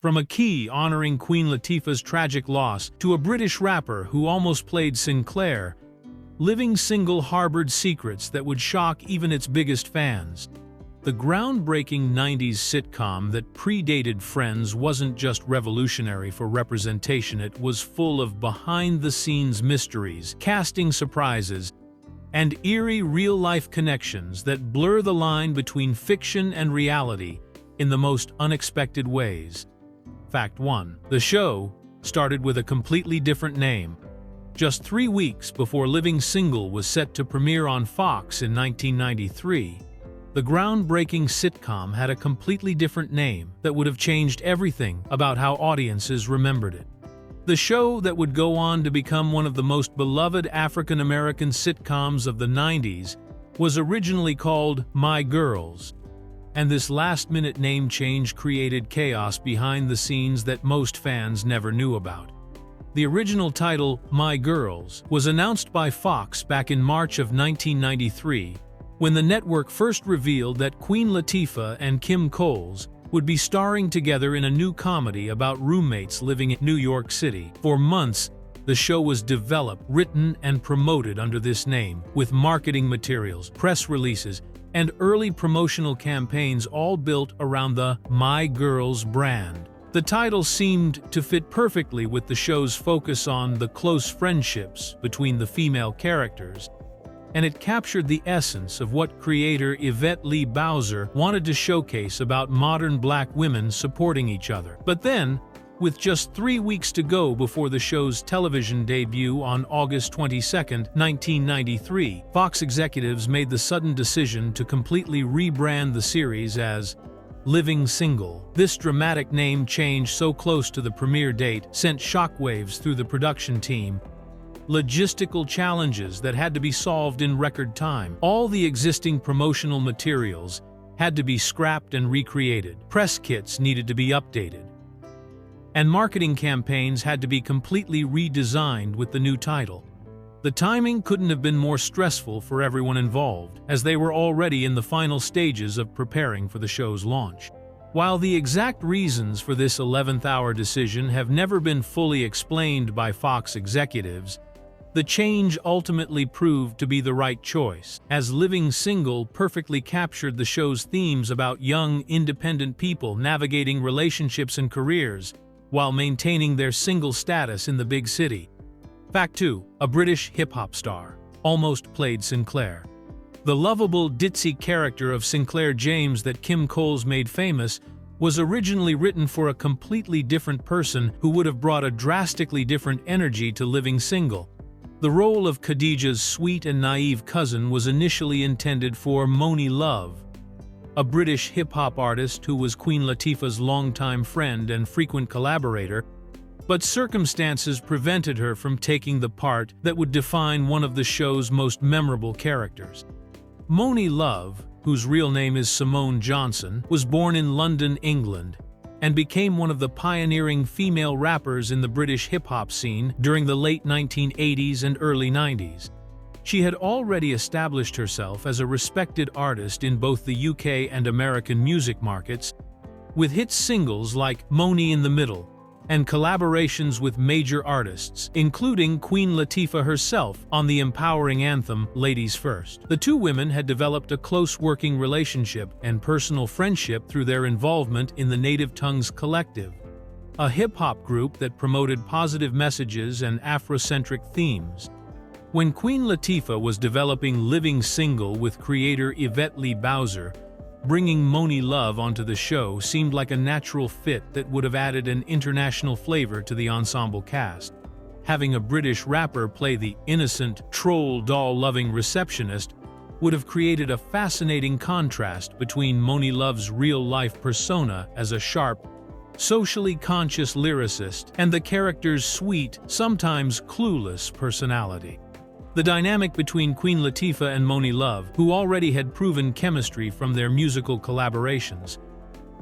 From a key honoring Queen Latifah's tragic loss to a British rapper who almost played Synclaire, Living Single harbored secrets that would shock even its biggest fans. The groundbreaking 90s sitcom that predated Friends wasn't just revolutionary for representation, it was full of behind-the-scenes mysteries, casting surprises, and eerie real-life connections that blur the line between fiction and reality in the most unexpected ways. Fact 1. The show started with a completely different name. Just 3 weeks before Living Single was set to premiere on Fox in 1993, the groundbreaking sitcom had a completely different name that would have changed everything about how audiences remembered it. The show that would go on to become one of the most beloved African-American sitcoms of the 90s was originally called My Girls, and this last-minute name change created chaos behind the scenes that most fans never knew about. The original title, My Girls, was announced by Fox back in March of 1993, when the network first revealed that Queen Latifah and Kim Coles would be starring together in a new comedy about roommates living in New York City. For months, the show was developed, written, and promoted under this name, with marketing materials, press releases, and early promotional campaigns all built around the My Girls brand. The title seemed to fit perfectly with the show's focus on the close friendships between the female characters, and it captured the essence of what creator Yvette Lee Bowser wanted to showcase about modern black women supporting each other. But then, with just 3 weeks to go before the show's television debut on August 22, 1993, Fox executives made the sudden decision to completely rebrand the series as Living Single. This dramatic name change so close to the premiere date sent shockwaves through the production team. Logistical challenges that had to be solved in record time. All the existing promotional materials had to be scrapped and recreated. Press kits needed to be updated, and marketing campaigns had to be completely redesigned with the new title. The timing couldn't have been more stressful for everyone involved, as they were already in the final stages of preparing for the show's launch. While the exact reasons for this 11th-hour decision have never been fully explained by Fox executives, the change ultimately proved to be the right choice, as Living Single perfectly captured the show's themes about young, independent people navigating relationships and careers while maintaining their single status in the big city. Fact 2. A British hip-hop star almost played Synclaire. The lovable, ditzy character of Synclaire James that Kim Coles made famous was originally written for a completely different person who would have brought a drastically different energy to Living Single. The role of Khadijah's sweet and naive cousin was initially intended for Monie Love, a British hip-hop artist who was Queen Latifah's longtime friend and frequent collaborator, but circumstances prevented her from taking the part that would define one of the show's most memorable characters. Monie Love, whose real name is Simone Johnson, was born in London, England, and became one of the pioneering female rappers in the British hip-hop scene during the late 1980s and early 90s. She had already established herself as a respected artist in both the UK and American music markets, with hit singles like Monie in the Middle and collaborations with major artists, including Queen Latifah herself on the empowering anthem Ladies First. The two women had developed a close working relationship and personal friendship through their involvement in the Native Tongues Collective, a hip-hop group that promoted positive messages and Afrocentric themes. When Queen Latifah was developing Living Single with creator Yvette Lee Bowser, bringing Monie Love onto the show seemed like a natural fit that would have added an international flavor to the ensemble cast. Having a British rapper play the innocent, troll doll-loving receptionist would have created a fascinating contrast between Monie Love's real-life persona as a sharp, socially conscious lyricist and the character's sweet, sometimes clueless personality. The dynamic between Queen Latifah and Monie Love, who already had proven chemistry from their musical collaborations,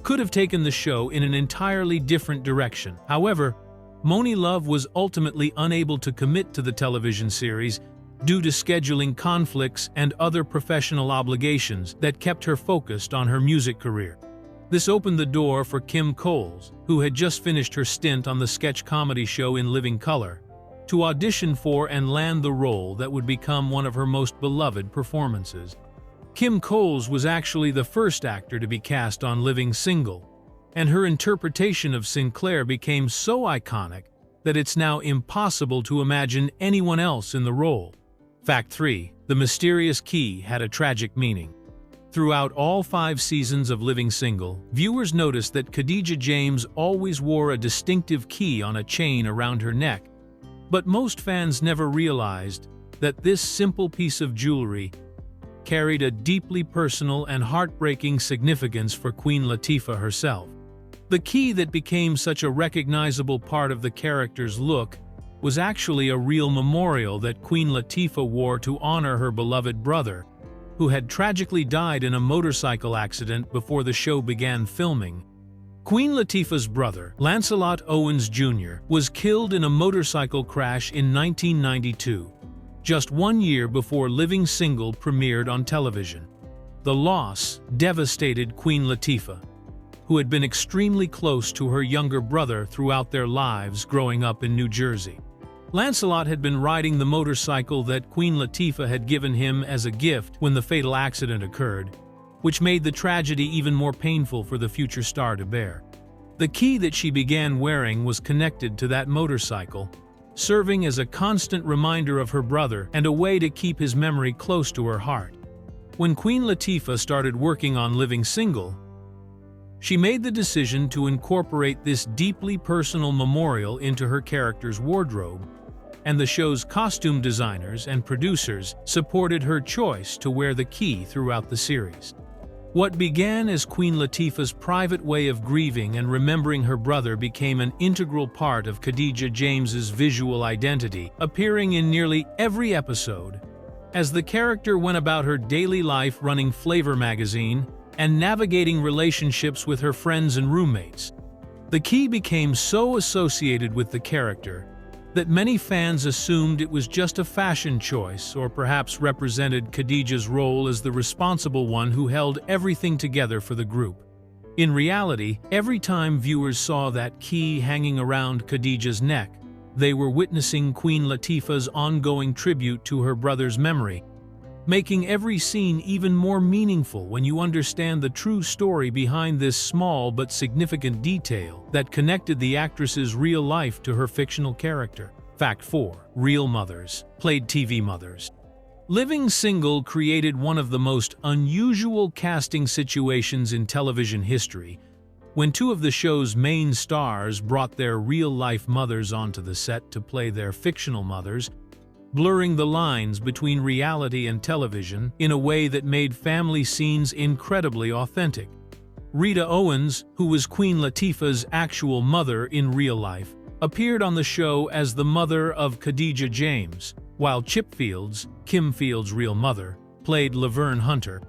could have taken the show in an entirely different direction. However, Monie Love was ultimately unable to commit to the television series due to scheduling conflicts and other professional obligations that kept her focused on her music career. This opened the door for Kim Coles, who had just finished her stint on the sketch comedy show In Living Color, to audition for and land the role that would become one of her most beloved performances. Kim Coles was actually the first actor to be cast on Living Single, and her interpretation of Synclaire became so iconic that it's now impossible to imagine anyone else in the role. Fact 3. The mysterious key had a tragic meaning. Throughout all 5 seasons of Living Single, viewers noticed that Khadijah James always wore a distinctive key on a chain around her neck, but most fans never realized that this simple piece of jewelry carried a deeply personal and heartbreaking significance for Queen Latifah herself. The key that became such a recognizable part of the character's look was actually a real memorial that Queen Latifah wore to honor her beloved brother, who had tragically died in a motorcycle accident before the show began filming. Queen Latifah's brother, Lancelot Owens Jr., was killed in a motorcycle crash in 1992, just 1 year before Living Single premiered on television. The loss devastated Queen Latifah, who had been extremely close to her younger brother throughout their lives growing up in New Jersey. Lancelot had been riding the motorcycle that Queen Latifah had given him as a gift when the fatal accident occurred, which made the tragedy even more painful for the future star to bear. The key that she began wearing was connected to that motorcycle, serving as a constant reminder of her brother and a way to keep his memory close to her heart. When Queen Latifah started working on Living Single, she made the decision to incorporate this deeply personal memorial into her character's wardrobe, and the show's costume designers and producers supported her choice to wear the key throughout the series. What began as Queen Latifah's private way of grieving and remembering her brother became an integral part of Khadijah James's visual identity, appearing in nearly every episode. As the character went about her daily life running Flavor magazine and navigating relationships with her friends and roommates, the key became so associated with the character that many fans assumed it was just a fashion choice or perhaps represented Khadijah's role as the responsible one who held everything together for the group. In reality, every time viewers saw that key hanging around Khadijah's neck, they were witnessing Queen Latifah's ongoing tribute to her brother's memory, making every scene even more meaningful when you understand the true story behind this small but significant detail that connected the actress's real life to her fictional character. Fact 4. Real mothers played TV mothers. Living Single created one of the most unusual casting situations in television history when 2 of the show's main stars brought their real-life mothers onto the set to play their fictional mothers, blurring the lines between reality and television in a way that made family scenes incredibly authentic. Rita Owens, who was Queen Latifah's actual mother in real life, appeared on the show as the mother of Khadijah James, while Chip Fields, Kim Fields' real mother, played Laverne Hunter,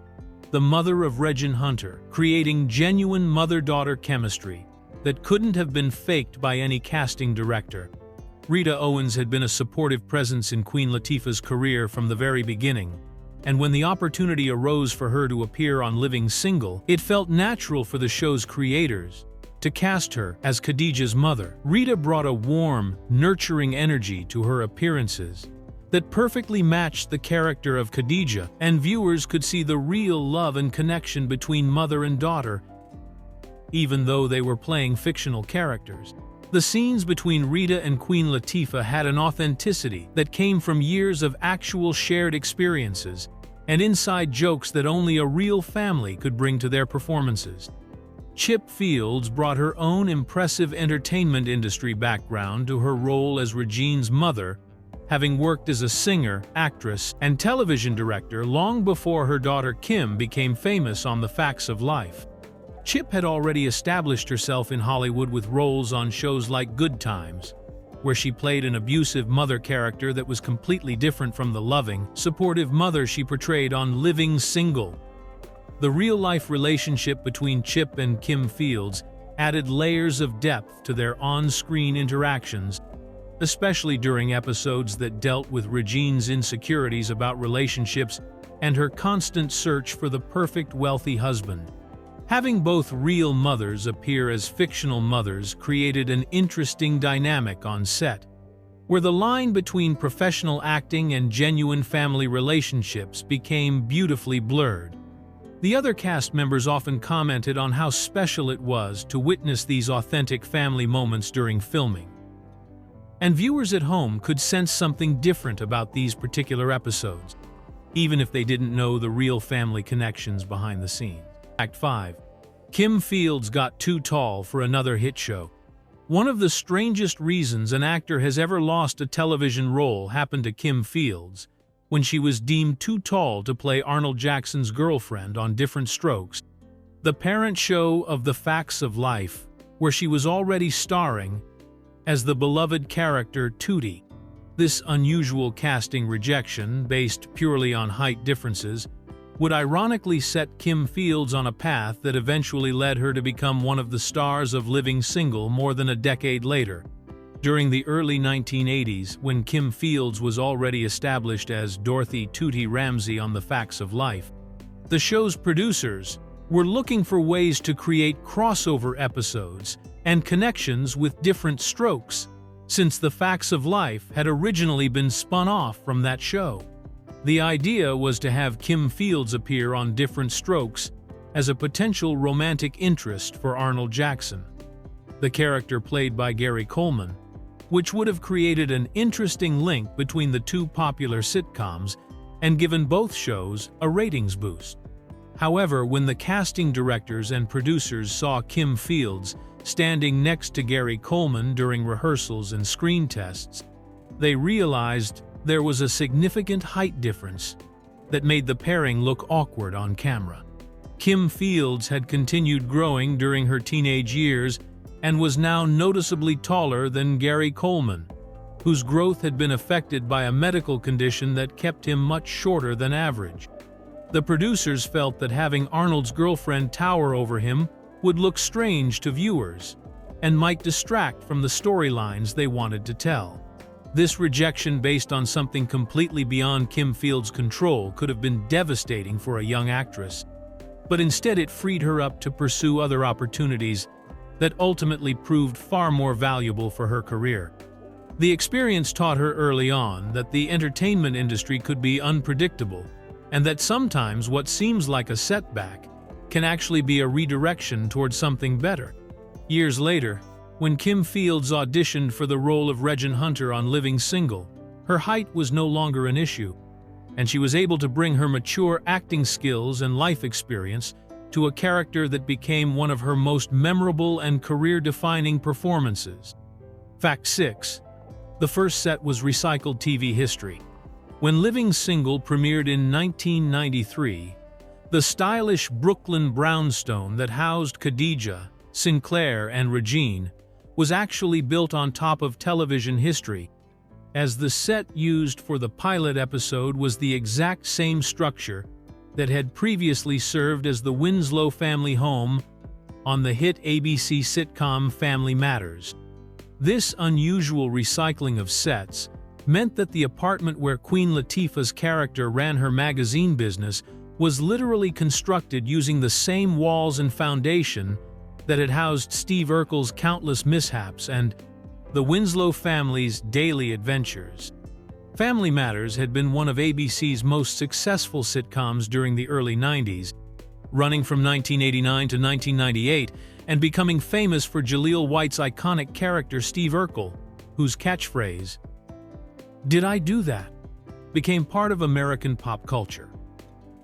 the mother of Regin Hunter, creating genuine mother-daughter chemistry that couldn't have been faked by any casting director. Rita Owens had been a supportive presence in Queen Latifah's career from the very beginning, and when the opportunity arose for her to appear on Living Single, it felt natural for the show's creators to cast her as Khadijah's mother. Rita brought a warm, nurturing energy to her appearances that perfectly matched the character of Khadijah, and viewers could see the real love and connection between mother and daughter, even though they were playing fictional characters. The scenes between Rita and Queen Latifah had an authenticity that came from years of actual shared experiences and inside jokes that only a real family could bring to their performances. Chip Fields brought her own impressive entertainment industry background to her role as Regine's mother, having worked as a singer, actress, and television director long before her daughter Kim became famous on The Facts of Life. Chip had already established herself in Hollywood with roles on shows like Good Times, where she played an abusive mother character that was completely different from the loving, supportive mother she portrayed on Living Single. The real-life relationship between Chip and Kim Fields added layers of depth to their on-screen interactions, especially during episodes that dealt with Regine's insecurities about relationships and her constant search for the perfect wealthy husband. Having both real mothers appear as fictional mothers created an interesting dynamic on set, where the line between professional acting and genuine family relationships became beautifully blurred. The other cast members often commented on how special it was to witness these authentic family moments during filming. And viewers at home could sense something different about these particular episodes, even if they didn't know the real family connections behind the scenes. Act 5. Kim Fields got too tall for another hit show. One of the strangest reasons an actor has ever lost a television role happened to Kim Fields, when she was deemed too tall to play Arnold Jackson's girlfriend on Different Strokes, the parent show of The Facts of Life, where she was already starring as the beloved character Tootie. This unusual casting rejection, based purely on height differences, would ironically set Kim Fields on a path that eventually led her to become one of the stars of Living Single more than a decade later. During the early 1980s, when Kim Fields was already established as Dorothy Tootie Ramsey on The Facts of Life, the show's producers were looking for ways to create crossover episodes and connections with Different Strokes, since The Facts of Life had originally been spun off from that show. The idea was to have Kim Fields appear on Different Strokes as a potential romantic interest for Arnold Jackson, the character played by Gary Coleman, which would have created an interesting link between the two popular sitcoms and given both shows a ratings boost. However, when the casting directors and producers saw Kim Fields standing next to Gary Coleman during rehearsals and screen tests, they realized there was a significant height difference that made the pairing look awkward on camera. Kim Fields had continued growing during her teenage years and was now noticeably taller than Gary Coleman, whose growth had been affected by a medical condition that kept him much shorter than average. The producers felt that having Arnold's girlfriend tower over him would look strange to viewers and might distract from the storylines they wanted to tell. This rejection based on something completely beyond Kim Fields' control could have been devastating for a young actress, but instead it freed her up to pursue other opportunities that ultimately proved far more valuable for her career. The experience taught her early on that the entertainment industry could be unpredictable, and that sometimes what seems like a setback can actually be a redirection towards something better. Years later, when Kim Fields auditioned for the role of Regina Hunter on Living Single, her height was no longer an issue, and she was able to bring her mature acting skills and life experience to a character that became one of her most memorable and career-defining performances. Fact 6. The first set was recycled TV history. When Living Single premiered in 1993, the stylish Brooklyn brownstone that housed Khadija, Synclaire, and Regine was actually built on top of television history, as the set used for the pilot episode was the exact same structure that had previously served as the Winslow family home on the hit ABC sitcom Family Matters. This unusual recycling of sets meant that the apartment where Queen Latifah's character ran her magazine business was literally constructed using the same walls and foundation that had housed Steve Urkel's countless mishaps and the Winslow family's daily adventures. Family Matters had been one of ABC's most successful sitcoms during the early 90s, running from 1989 to 1998 and becoming famous for Jaleel White's iconic character Steve Urkel, whose catchphrase, "Did I do that?" became part of American pop culture.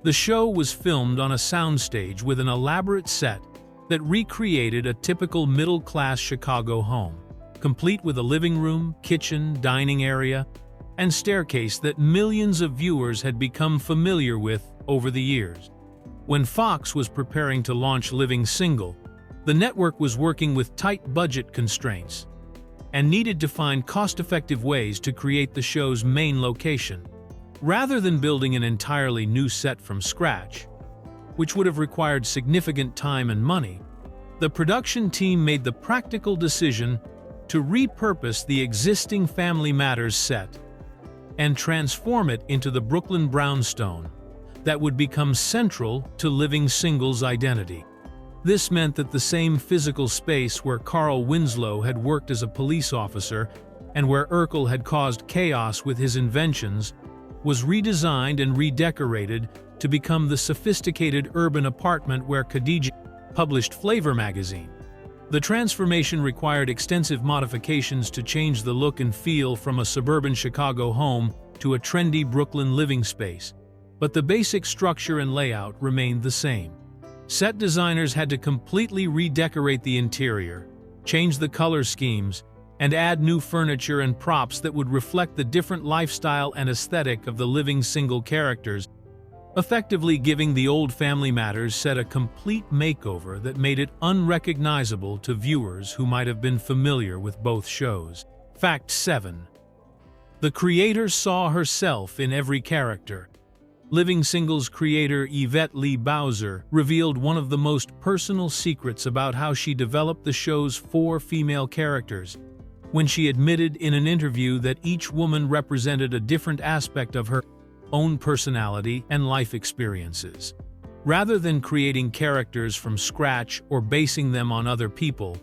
The show was filmed on a soundstage with an elaborate set that recreated a typical middle-class Chicago home, complete with a living room, kitchen, dining area, and staircase that millions of viewers had become familiar with over the years. When Fox was preparing to launch Living Single, the network was working with tight budget constraints and needed to find cost-effective ways to create the show's main location. Rather than building an entirely new set from scratch, which would have required significant time and money, the production team made the practical decision to repurpose the existing Family Matters set and transform it into the Brooklyn brownstone that would become central to Living Single's identity. This meant that the same physical space where Carl Winslow had worked as a police officer and where Urkel had caused chaos with his inventions was redesigned and redecorated to become the sophisticated urban apartment where Khadija published Flavor magazine. The transformation required extensive modifications to change the look and feel from a suburban Chicago home to a trendy Brooklyn living space, but the basic structure and layout remained the same. Set designers had to completely redecorate the interior, change the color schemes, and add new furniture and props that would reflect the different lifestyle and aesthetic of the living single characters, effectively giving the old Family Matters set a complete makeover that made it unrecognizable to viewers who might have been familiar with both shows. Fact 7. The creator saw herself in every character. Living Single's creator Yvette Lee Bowser revealed one of the most personal secrets about how she developed the show's 4 female characters, when she admitted in an interview that each woman represented a different aspect of her own personality and life experiences. Rather than creating characters from scratch or basing them on other people,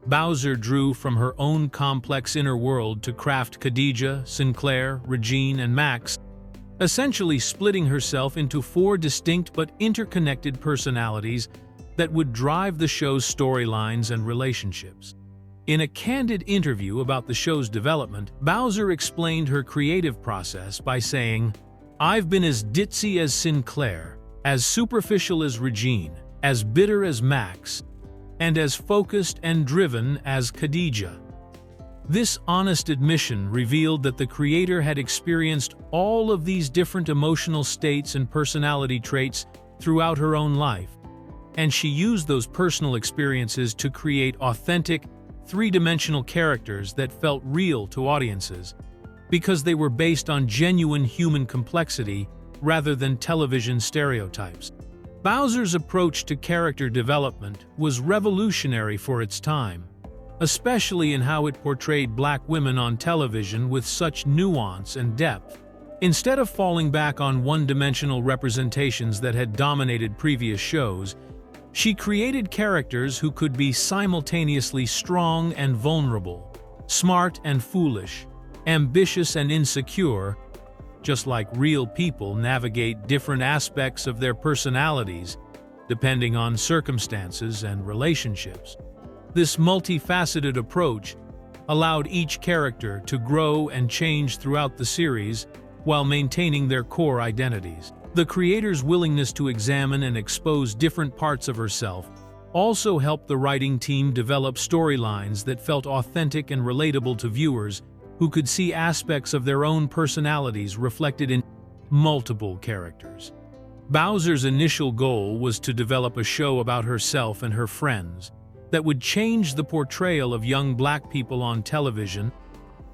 Bowser drew from her own complex inner world to craft Khadija, Synclaire, Regine, and Max, essentially splitting herself into 4 distinct but interconnected personalities that would drive the show's storylines and relationships. In a candid interview about the show's development, Bowser explained her creative process by saying, "I've been as ditzy as Synclaire, as superficial as Regine, as bitter as Max, and as focused and driven as Khadija." This honest admission revealed that the creator had experienced all of these different emotional states and personality traits throughout her own life, and she used those personal experiences to create authentic, three-dimensional characters that felt real to audiences, because they were based on genuine human complexity rather than television stereotypes. Bowser's approach to character development was revolutionary for its time, especially in how it portrayed Black women on television with such nuance and depth. Instead of falling back on one-dimensional representations that had dominated previous shows, she created characters who could be simultaneously strong and vulnerable, smart and foolish, ambitious and insecure, just like real people navigate different aspects of their personalities depending on circumstances and relationships. This multifaceted approach allowed each character to grow and change throughout the series while maintaining their core identities. The creator's willingness to examine and expose different parts of herself also helped the writing team develop storylines that felt authentic and relatable to viewers who could see aspects of their own personalities reflected in multiple characters. Bowser's initial goal was to develop a show about herself and her friends that would change the portrayal of young Black people on television,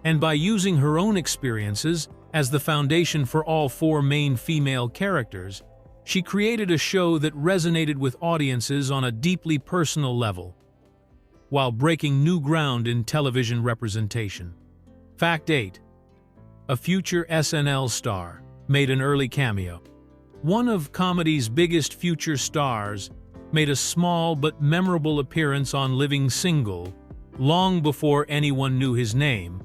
and by using her own experiences as the foundation for all 4 main female characters, she created a show that resonated with audiences on a deeply personal level, while breaking new ground in television representation. Fact 8. A future SNL star made an early cameo. One of comedy's biggest future stars made a small but memorable appearance on Living Single long before anyone knew his name,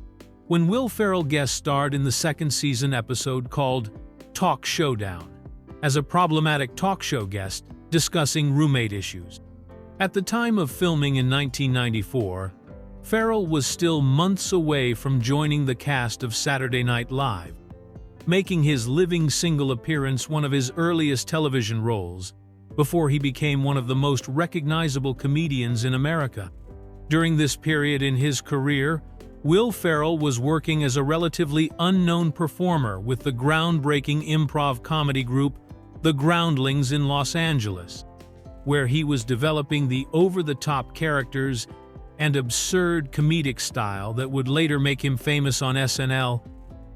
when Will Ferrell guest starred in the 2nd season episode called Talk Showdown, as a problematic talk show guest discussing roommate issues. At the time of filming in 1994, Ferrell was still months away from joining the cast of Saturday Night Live, making his Living Single appearance one of his earliest television roles, before he became one of the most recognizable comedians in America. During this period in his career, Will Ferrell was working as a relatively unknown performer with the groundbreaking improv comedy group The Groundlings in Los Angeles, where he was developing the over-the-top characters and absurd comedic style that would later make him famous on SNL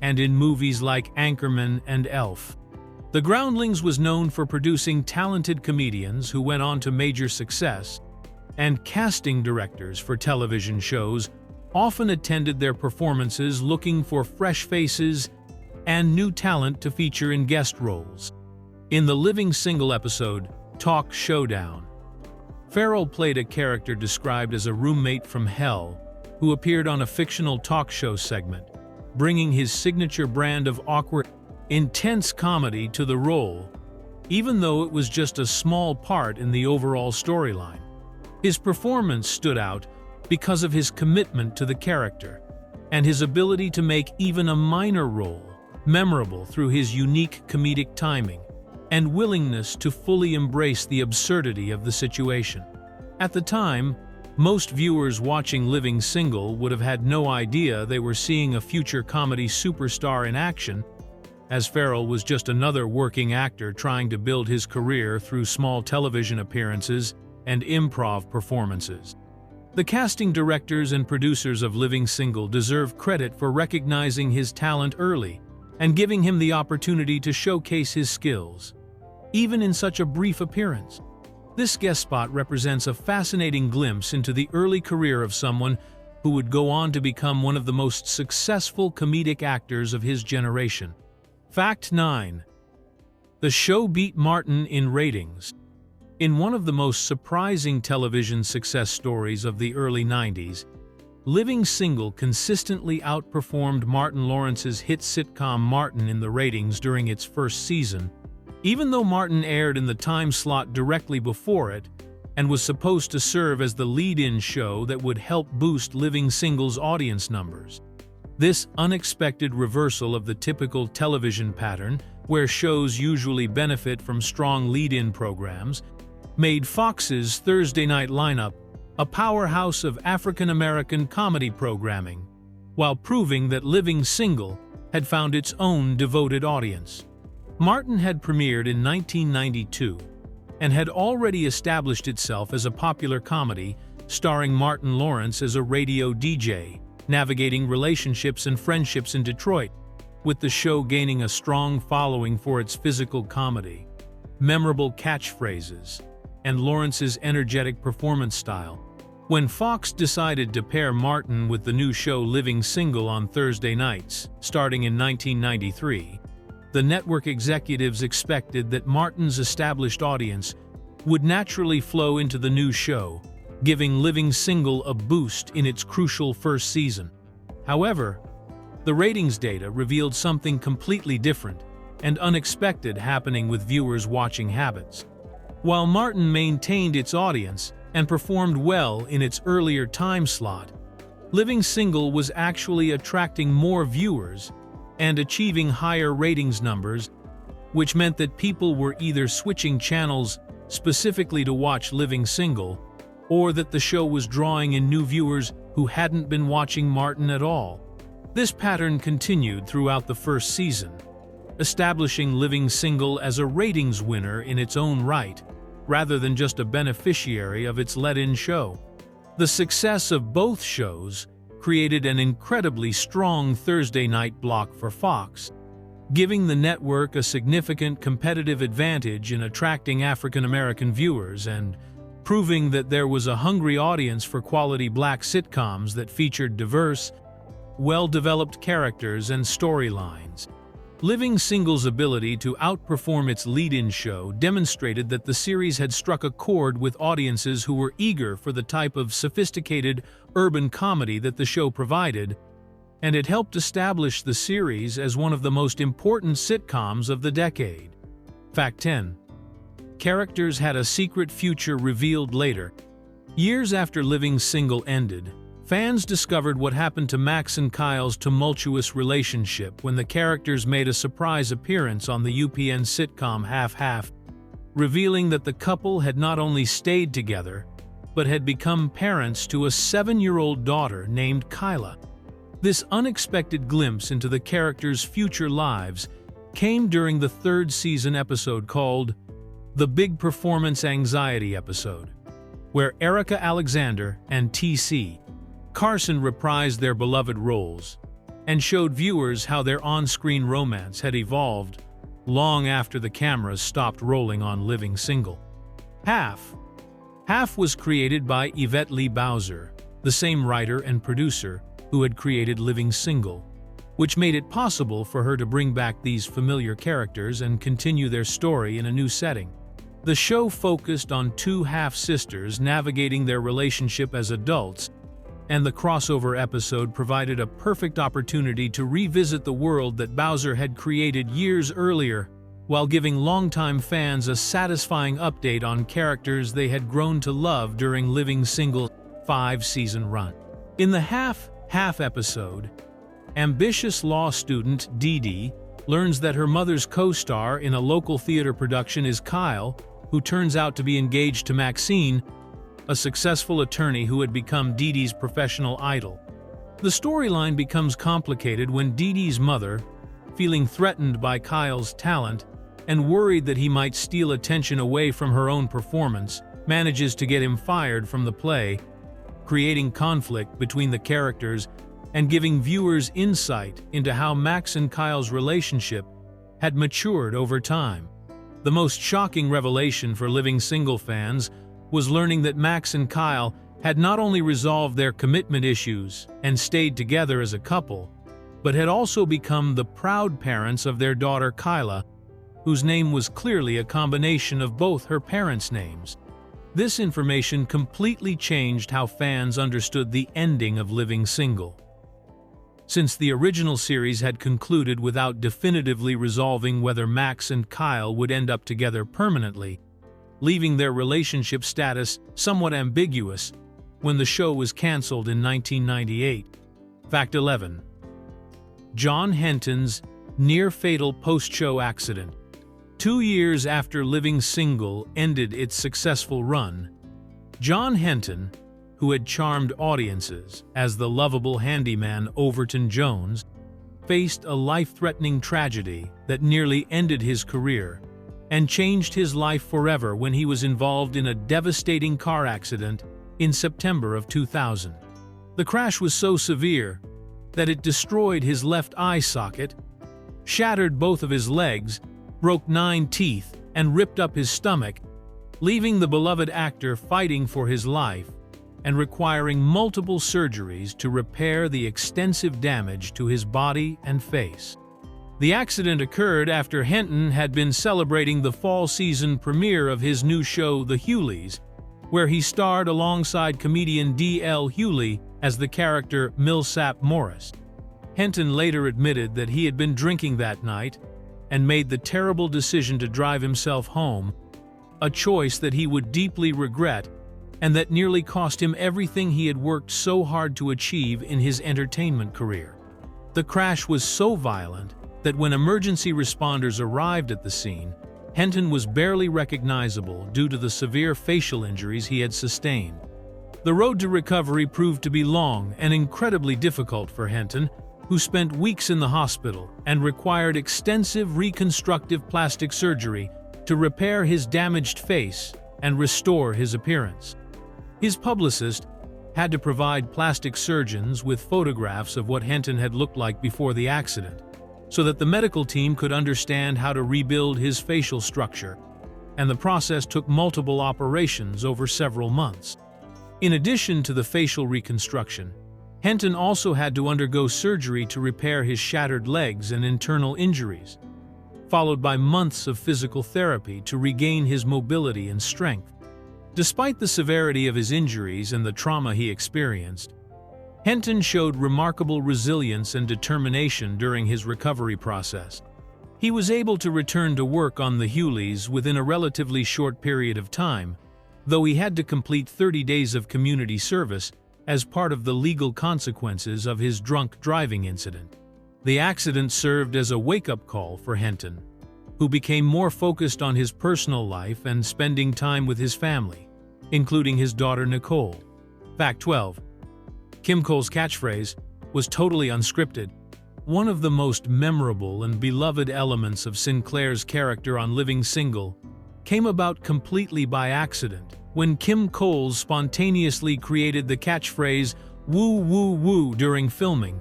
and in movies like Anchorman and Elf. The Groundlings was known for producing talented comedians who went on to major success, and casting directors for television shows often attended their performances looking for fresh faces and new talent to feature in guest roles. In the Living Single episode, Talk Showdown, Farrell played a character described as a roommate from hell who appeared on a fictional talk show segment, bringing his signature brand of awkward, intense comedy to the role, even though it was just a small part in the overall storyline. His performance stood out because of his commitment to the character and his ability to make even a minor role memorable through his unique comedic timing and willingness to fully embrace the absurdity of the situation. At the time, most viewers watching Living Single would have had no idea they were seeing a future comedy superstar in action, as Farrell was just another working actor trying to build his career through small television appearances and improv performances. The casting directors and producers of Living Single deserve credit for recognizing his talent early and giving him the opportunity to showcase his skills, even in such a brief appearance. This guest spot represents a fascinating glimpse into the early career of someone who would go on to become one of the most successful comedic actors of his generation. Fact 9. The show beat Martin in ratings. In one of the most surprising television success stories of the early 90s, Living Single consistently outperformed Martin Lawrence's hit sitcom Martin in the ratings during its first season, even though Martin aired in the time slot directly before it and was supposed to serve as the lead-in show that would help boost Living Single's audience numbers. This unexpected reversal of the typical television pattern, where shows usually benefit from strong lead-in programs, made Fox's Thursday night lineup a powerhouse of African-American comedy programming, while proving that Living Single had found its own devoted audience. Martin had premiered in 1992 and had already established itself as a popular comedy starring Martin Lawrence as a radio DJ, navigating relationships and friendships in Detroit, with the show gaining a strong following for its physical comedy, memorable catchphrases, and Lawrence's energetic performance style. When Fox decided to pair Martin with the new show Living Single on Thursday nights, starting in 1993, the network executives expected that Martin's established audience would naturally flow into the new show, giving Living Single a boost in its crucial first season. However, the ratings data revealed something completely different and unexpected happening with viewers' watching habits. While Martin maintained its audience and performed well in its earlier time slot, Living Single was actually attracting more viewers and achieving higher ratings numbers, which meant that people were either switching channels specifically to watch Living Single, or that the show was drawing in new viewers who hadn't been watching Martin at all. This pattern continued throughout the first season, establishing Living Single as a ratings winner in its own right, rather than just a beneficiary of its let-in show. The success of both shows created an incredibly strong Thursday night block for Fox, giving the network a significant competitive advantage in attracting African-American viewers and proving that there was a hungry audience for quality black sitcoms that featured diverse, well-developed characters and storylines. Living Single's ability to outperform its lead-in show demonstrated that the series had struck a chord with audiences who were eager for the type of sophisticated urban comedy that the show provided, and it helped establish the series as one of the most important sitcoms of the decade. Fact 10. Characters had a secret future revealed later. Years after Living Single ended, fans discovered what happened to Max and Kyle's tumultuous relationship when the characters made a surprise appearance on the UPN sitcom Half Half, revealing that the couple had not only stayed together, but had become parents to a 7-year-old daughter named Kyla. This unexpected glimpse into the characters' future lives came during the third season episode called The Big Performance Anxiety episode, where Erica Alexander and T.C. Carson reprised their beloved roles and showed viewers how their on-screen romance had evolved long after the cameras stopped rolling on Living Single. Half was created by Yvette Lee Bowser, the same writer and producer who had created Living Single, which made it possible for her to bring back these familiar characters and continue their story in a new setting. The show focused on two half-sisters navigating their relationship as adults, and the crossover episode provided a perfect opportunity to revisit the world that Bowser had created years earlier, while giving longtime fans a satisfying update on characters they had grown to love during Living Single's 5-season run. In the half episode, ambitious law student Dee Dee learns that her mother's co-star in a local theater production is Kyle, who turns out to be engaged to Maxine, a successful attorney who had become Dee Dee's professional idol. The storyline becomes complicated when Dee Dee's mother, feeling threatened by Kyle's talent and worried that he might steal attention away from her own performance, manages to get him fired from the play, creating conflict between the characters and giving viewers insight into how Max and Kyle's relationship had matured over time. The most shocking revelation for Living Single fans was learning that Max and Kyle had not only resolved their commitment issues and stayed together as a couple, but had also become the proud parents of their daughter Kyla, whose name was clearly a combination of both her parents' names. This information completely changed how fans understood the ending of Living Single. Since the original series had concluded without definitively resolving whether Max and Kyle would end up together permanently, leaving their relationship status somewhat ambiguous when the show was canceled in 1998. Fact 11. John Henton's near-fatal post-show accident. 2 years after Living Single ended its successful run, John Henton, who had charmed audiences as the lovable handyman Overton Jones, faced a life-threatening tragedy that nearly ended his career and changed his life forever when he was involved in a devastating car accident in September of 2000. The crash was so severe that it destroyed his left eye socket, shattered both of his legs, broke 9 teeth, and ripped up his stomach, leaving the beloved actor fighting for his life and requiring multiple surgeries to repair the extensive damage to his body and face. The accident occurred after Henton had been celebrating the fall season premiere of his new show, The Hughleys, where he starred alongside comedian D.L. Hughley as the character Millsap Morris. Henton later admitted that he had been drinking that night and made the terrible decision to drive himself home, a choice that he would deeply regret and that nearly cost him everything he had worked so hard to achieve in his entertainment career. The crash was so violent that when emergency responders arrived at the scene, Henton was barely recognizable due to the severe facial injuries he had sustained. The road to recovery proved to be long and incredibly difficult for Henton, who spent weeks in the hospital and required extensive reconstructive plastic surgery to repair his damaged face and restore his appearance. His publicist had to provide plastic surgeons with photographs of what Henton had looked like before the accident, so that the medical team could understand how to rebuild his facial structure, and the process took multiple operations over several months. In addition to the facial reconstruction, Henton also had to undergo surgery to repair his shattered legs and internal injuries, followed by months of physical therapy to regain his mobility and strength. Despite the severity of his injuries and the trauma he experienced, Henton showed remarkable resilience and determination during his recovery process. He was able to return to work on the Hughleys within a relatively short period of time, though he had to complete 30 days of community service as part of the legal consequences of his drunk driving incident. The accident served as a wake-up call for Henton, who became more focused on his personal life and spending time with his family, including his daughter Nicole. Fact 12. Kim Cole's catchphrase was totally unscripted. One of the most memorable and beloved elements of Synclaire's character on Living Single came about completely by accident, when Kim Coles spontaneously created the catchphrase "woo woo woo" during filming,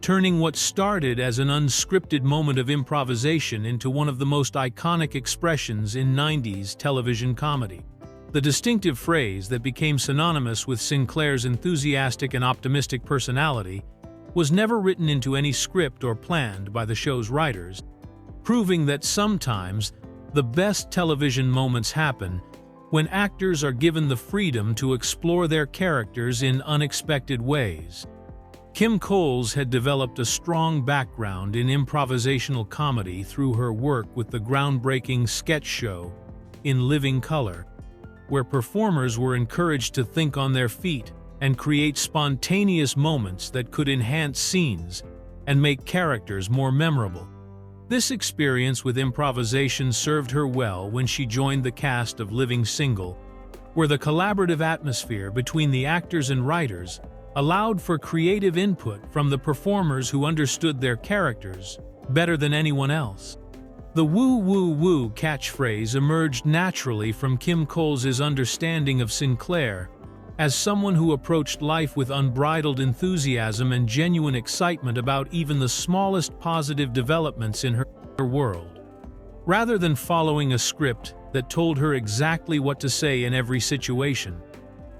turning what started as an unscripted moment of improvisation into one of the most iconic expressions in 90s television comedy. The distinctive phrase that became synonymous with Synclaire's enthusiastic and optimistic personality was never written into any script or planned by the show's writers, proving that sometimes The best television moments happen when actors are given the freedom to explore their characters in unexpected ways. Kim Coles had developed a strong background in improvisational comedy through her work with the groundbreaking sketch show In Living Color, where performers were encouraged to think on their feet and create spontaneous moments that could enhance scenes and make characters more memorable. This experience with improvisation served her well when she joined the cast of Living Single, where the collaborative atmosphere between the actors and writers allowed for creative input from the performers who understood their characters better than anyone else. The "woo woo woo" catchphrase emerged naturally from Kim Coles's understanding of Synclaire as someone who approached life with unbridled enthusiasm and genuine excitement about even the smallest positive developments in her world. Rather than following a script that told her exactly what to say in every situation,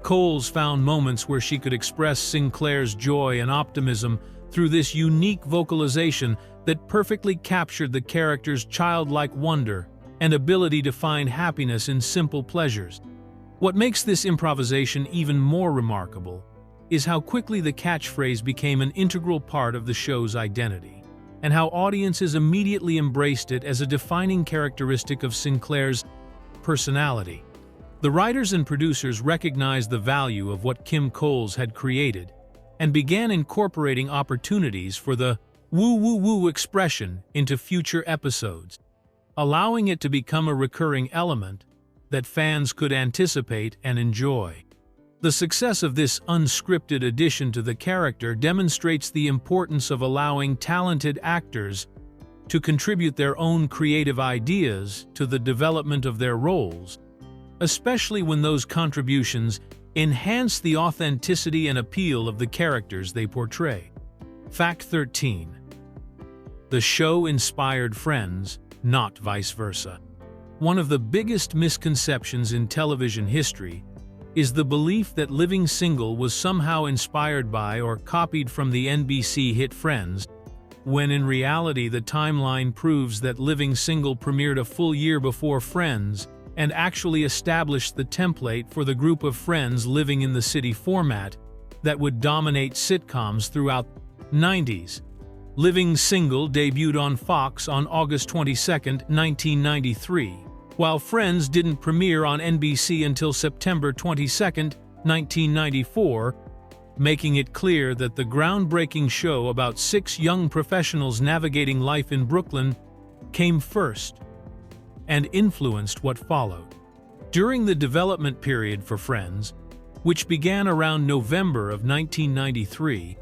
Coles found moments where she could express Synclaire's joy and optimism through this unique vocalization that perfectly captured the character's childlike wonder and ability to find happiness in simple pleasures. What makes this improvisation even more remarkable is how quickly the catchphrase became an integral part of the show's identity, and how audiences immediately embraced it as a defining characteristic of Synclaire's personality. The writers and producers recognized the value of what Kim Coles had created and began incorporating opportunities for the "woo woo woo" expression into future episodes, allowing it to become a recurring element that fans could anticipate and enjoy. The success of this unscripted addition to the character demonstrates the importance of allowing talented actors to contribute their own creative ideas to the development of their roles, especially when those contributions enhance the authenticity and appeal of the characters they portray. Fact 13. The show inspired Friends, not vice versa. One of the biggest misconceptions in television history is the belief that Living Single was somehow inspired by or copied from the NBC hit Friends, when in reality the timeline proves that Living Single premiered a full year before Friends and actually established the template for the group of friends living in the city format that would dominate sitcoms throughout the 90s. Living Single debuted on Fox on August 22, 1993. While Friends didn't premiere on NBC until September 22, 1994, making it clear that the groundbreaking show about 6 young professionals navigating life in Brooklyn came first and influenced what followed. During the development period for Friends, which began around November of 1993,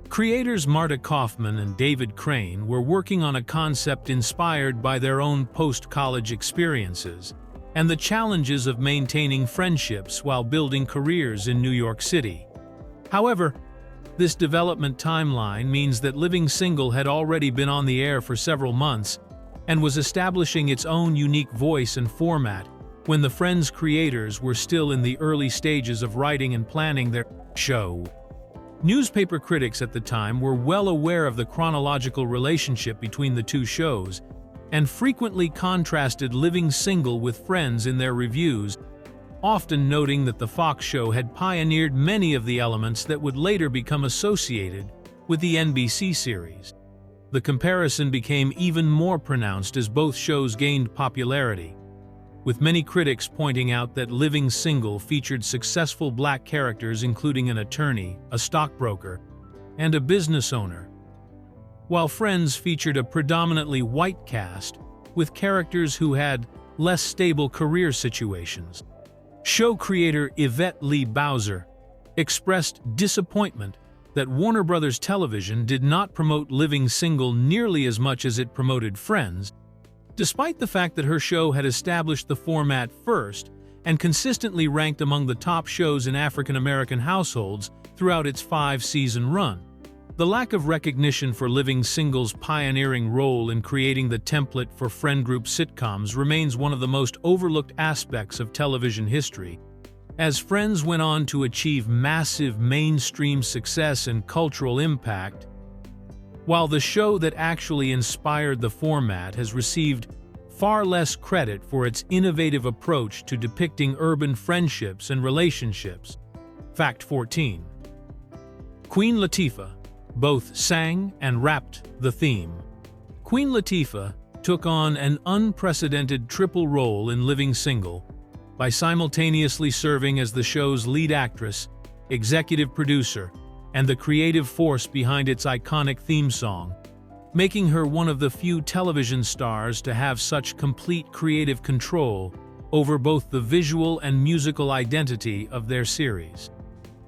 creators Marta Kaufman and David Crane were working on a concept inspired by their own post-college experiences and the challenges of maintaining friendships while building careers in New York City. However, this development timeline means that Living Single had already been on the air for several months and was establishing its own unique voice and format when the Friends creators were still in the early stages of writing and planning their show. Newspaper critics at the time were well aware of the chronological relationship between the two shows and frequently contrasted Living Single with Friends in their reviews, often noting that the Fox show had pioneered many of the elements that would later become associated with the NBC series. The comparison became even more pronounced as both shows gained popularity, with many critics pointing out that Living Single featured successful black characters including an attorney, a stockbroker, and a business owner, while Friends featured a predominantly white cast with characters who had less stable career situations. Show creator Yvette Lee Bowser expressed disappointment that Warner Bros. Television did not promote Living Single nearly as much as it promoted Friends, despite the fact that her show had established the format first and consistently ranked among the top shows in African American households throughout its 5-season run. The lack of recognition for Living Single's pioneering role in creating the template for friend group sitcoms remains one of the most overlooked aspects of television history, as Friends went on to achieve massive mainstream success and cultural impact. While the show that actually inspired the format has received far less credit for its innovative approach to depicting urban friendships and relationships. Fact 14. Queen Latifah both sang and rapped the theme. Queen Latifah took on an unprecedented triple role in Living Single by simultaneously serving as the show's lead actress, executive producer, and the creative force behind its iconic theme song, making her one of the few television stars to have such complete creative control over both the visual and musical identity of their series.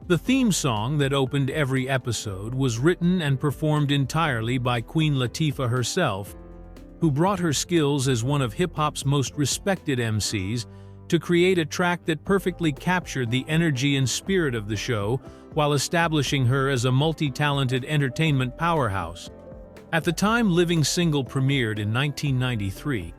The theme song that opened every episode was written and performed entirely by Queen Latifah herself, who brought her skills as one of hip-hop's most respected MCs to create a track that perfectly captured the energy and spirit of the show while establishing her as a multi-talented entertainment powerhouse. At the time Living Single premiered in 1993,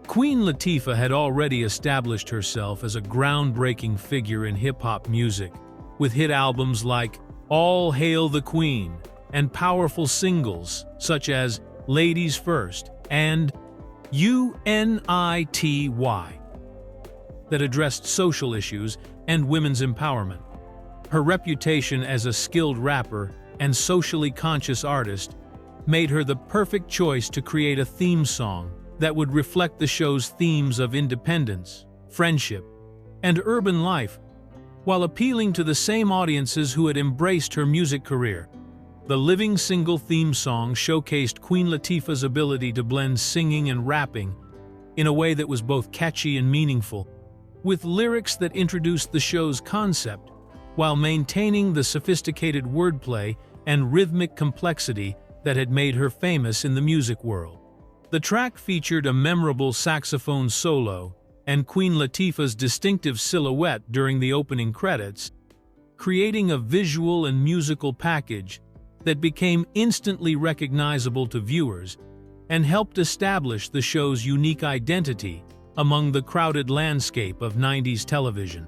Queen Latifah had already established herself as a groundbreaking figure in hip-hop music, with hit albums like All Hail the Queen and powerful singles such as Ladies First and UNITY that addressed social issues and women's empowerment. Her reputation as a skilled rapper and socially conscious artist made her the perfect choice to create a theme song that would reflect the show's themes of independence, friendship, and urban life, while appealing to the same audiences who had embraced her music career. The Living Single theme song showcased Queen Latifah's ability to blend singing and rapping in a way that was both catchy and meaningful, with lyrics that introduced the show's concept while maintaining the sophisticated wordplay and rhythmic complexity that had made her famous in the music world. The track featured a memorable saxophone solo and Queen Latifah's distinctive silhouette during the opening credits, creating a visual and musical package that became instantly recognizable to viewers and helped establish the show's unique identity among the crowded landscape of 90s television.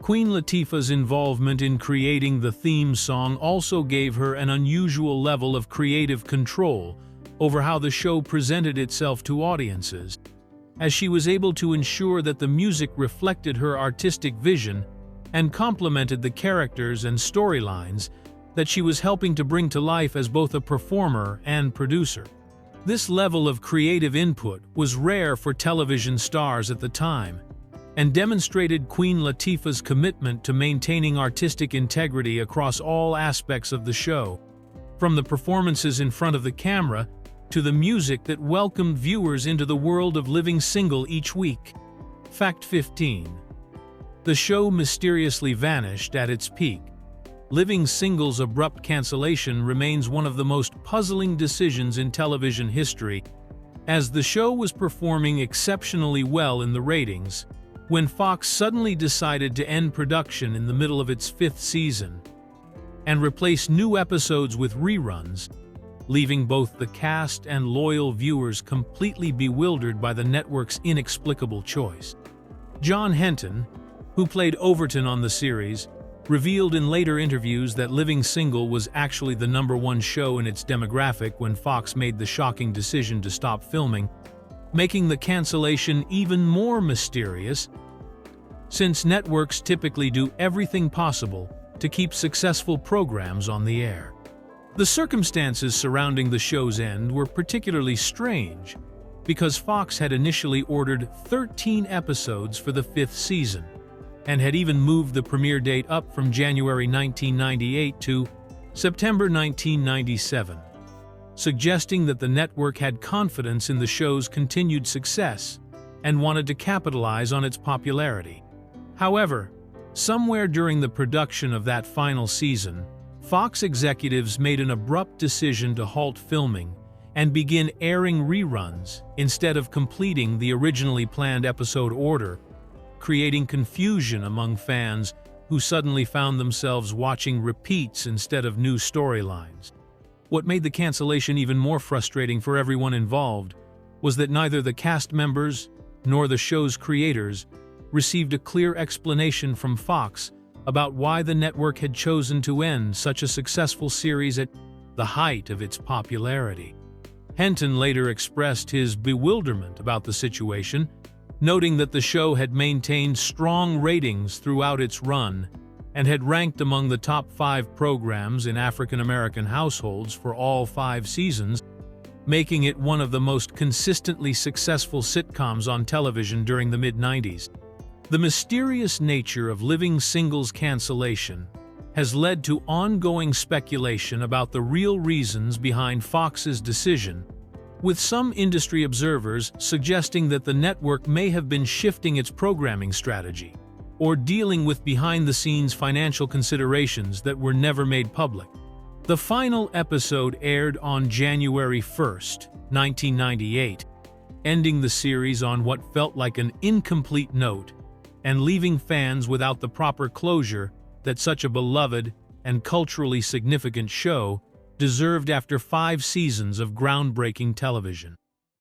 Queen Latifah's involvement in creating the theme song also gave her an unusual level of creative control over how the show presented itself to audiences, as she was able to ensure that the music reflected her artistic vision and complemented the characters and storylines that she was helping to bring to life as both a performer and producer. This level of creative input was rare for television stars at the time, and demonstrated Queen Latifah's commitment to maintaining artistic integrity across all aspects of the show, from the performances in front of the camera to the music that welcomed viewers into the world of Living Single each week. Fact 15. The show mysteriously vanished at its peak. Living Single's abrupt cancellation remains one of the most puzzling decisions in television history, as the show was performing exceptionally well in the ratings when Fox suddenly decided to end production in the middle of its 5th season and replace new episodes with reruns, leaving both the cast and loyal viewers completely bewildered by the network's inexplicable choice. John Henton, who played Overton on the series, revealed in later interviews that Living Single was actually the #1 show in its demographic when Fox made the shocking decision to stop filming, making the cancellation even more mysterious, since networks typically do everything possible to keep successful programs on the air. The circumstances surrounding the show's end were particularly strange, because Fox had initially ordered 13 episodes for the 5th season, and had even moved the premiere date up from January 1998 to September 1997, suggesting that the network had confidence in the show's continued success and wanted to capitalize on its popularity. However, somewhere during the production of that final season, Fox executives made an abrupt decision to halt filming and begin airing reruns instead of completing the originally planned episode order, creating confusion among fans who suddenly found themselves watching repeats instead of new storylines. What made the cancellation even more frustrating for everyone involved was that neither the cast members nor the show's creators received a clear explanation from Fox about why the network had chosen to end such a successful series at the height of its popularity. Henton later expressed his bewilderment about the situation, noting that the show had maintained strong ratings throughout its run and had ranked among the top 5 programs in African American households for all 5 seasons, making it one of the most consistently successful sitcoms on television during the mid-90s. The mysterious nature of Living Single's cancellation has led to ongoing speculation about the real reasons behind Fox's decision, with some industry observers suggesting that the network may have been shifting its programming strategy or dealing with behind-the-scenes financial considerations that were never made public. The final episode aired on January 1, 1998, ending the series on what felt like an incomplete note and leaving fans without the proper closure that such a beloved and culturally significant show deserved after 5 seasons of groundbreaking television.